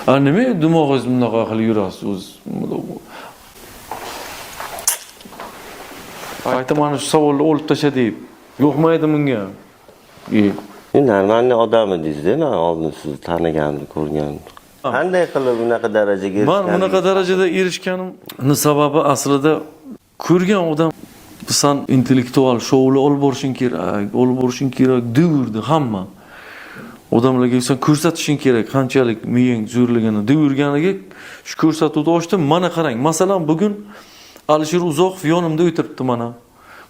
Nima dimog'ingiz bunaqa qilib yurasiz o'zi? Aytaman shu savolni olib tasha deb. Yo'qmaydi bunga. Normalniy odam edingiz-da, men oldin sizni taniganimni, ko'rganimni. Qanday qilib bunaqa darajaga erishganingiz? Men bunaqa darajada erishganimning sababi aslida ko'rgan odam san intellektual shoular olib borishing kerak, devirdi hamma. Odamlarga sen ko'rsatishing kerak, qanchalik miyang zo'rligini devirganiga shu ko'rsatuvni ochdim. Mana qarang, masalan, bugun Alisher Uzoqov yonimda o'tiribdi mana.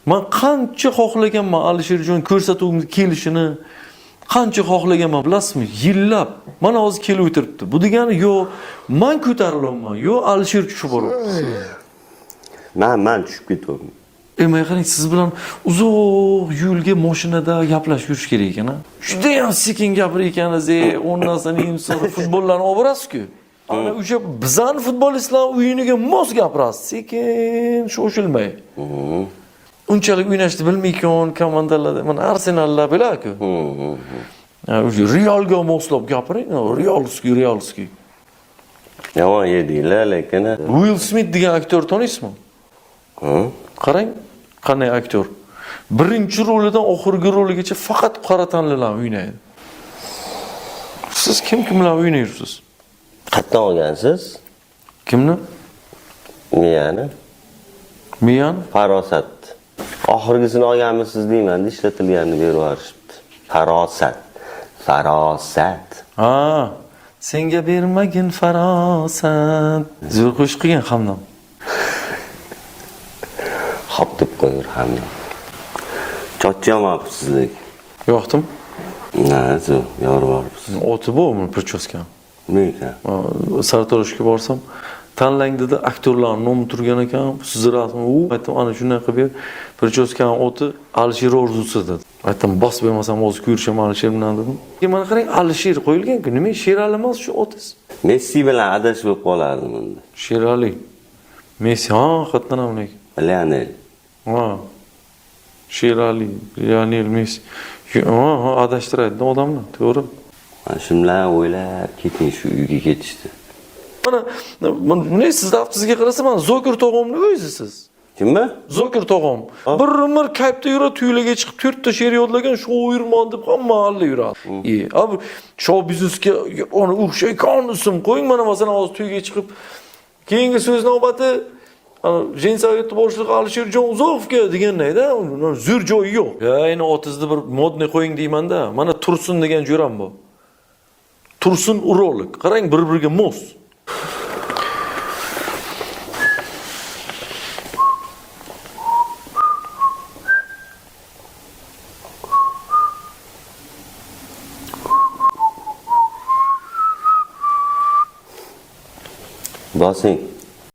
Men qancha xohlaganman Alisherjon ko'rsatuvimga kelishini, qancha xohlaganman, bilasizmi? Yillab mana hozir kelib o'tiribdi. Bu degani yo men ko'tarilaman, yo Alisher tushib boryapti. Men tushib ketaman. Men qarang, siz bilan uzoq yo'lga mashinada gaplashib yurish kerak ekan-a. Juda ham sekin gapirayotganingiz, ondan so'ng inson futbollarni olib borasiz-ku. Ana o'sha bizning futbolistlar o'yiniga mos gapirasiz, sekin, shoshilmay. Unchalik o'ynashni bilmaykan komandalarda, mana Arsenallar bilar-ku. O'sha Realga moslab gapiring, Realski. Yomon yedinglar, lekin Will Smith degan aktyor taniysizmi? Qarang, qanday aktyor. Birinchi rolidan oxirgi roligacha faqat qora tanlilar o'ynaydi. Siz kim bilan o'ynaysiz? Qatdan olgansiz? Kimni? Miyani. Miyan? Farosat. Oxirgisini olganmisiz deyman, ishlatilganini berib yuborishibdi. Farosat. Senga bermagin farosat. Zo'r qo'shiq qilgan hamdam. Hop deb qo'yur hamdam. Cho'chiyamapsiz sizlik. Yo'qdim. Zo'r, yorib Oti bormi prichoska? Nega? Sartaroshga borsam, tanlang dedi, aktyorlarning nomi turgan ekan, sizni rasmi aytdim, ana shunday qilib prichoskaning oti Alisher Orzusi dedi. Aytdim, bos bermasam hozir ko'rishaman Alisher bilan dedim. Mana qarang, Alisher qo'yilgan-ku, nima Sherali emas shu otingiz? Messi bilan adashib qolardim unda. Sherali. Messi, xatdan ham lekin. Lionel. Sherali, Lionel Messi. Adashtiradi odamlar, to'g'ri. Mana shunlar o'ylab keting shu uyga ketishdi. Mana siz daftizga qarasam, mana Zokir tog'omni o'zisiz. Kimmi? Zokir tog'om. Bir kaypda yurib, tuylaga chiqib 4 ta she'r yodlagan, shu o'yirmon deb hamma alla yuradi. Abi, show biznesga ona o'xshaykan ism qo'ying, mana masalan hozir tuyga chiqib, keyingi so'z navbati Jensovetni boshlig'i Alisherjon Uzoqovga deganlayda, zo'r joyi yo'q. Endi otizni bir modniy qo'ying deyman-da. Mana Tursun degan jo'ram bor. Tursun urolog. Qarang, bir-biriga mos. Bosing.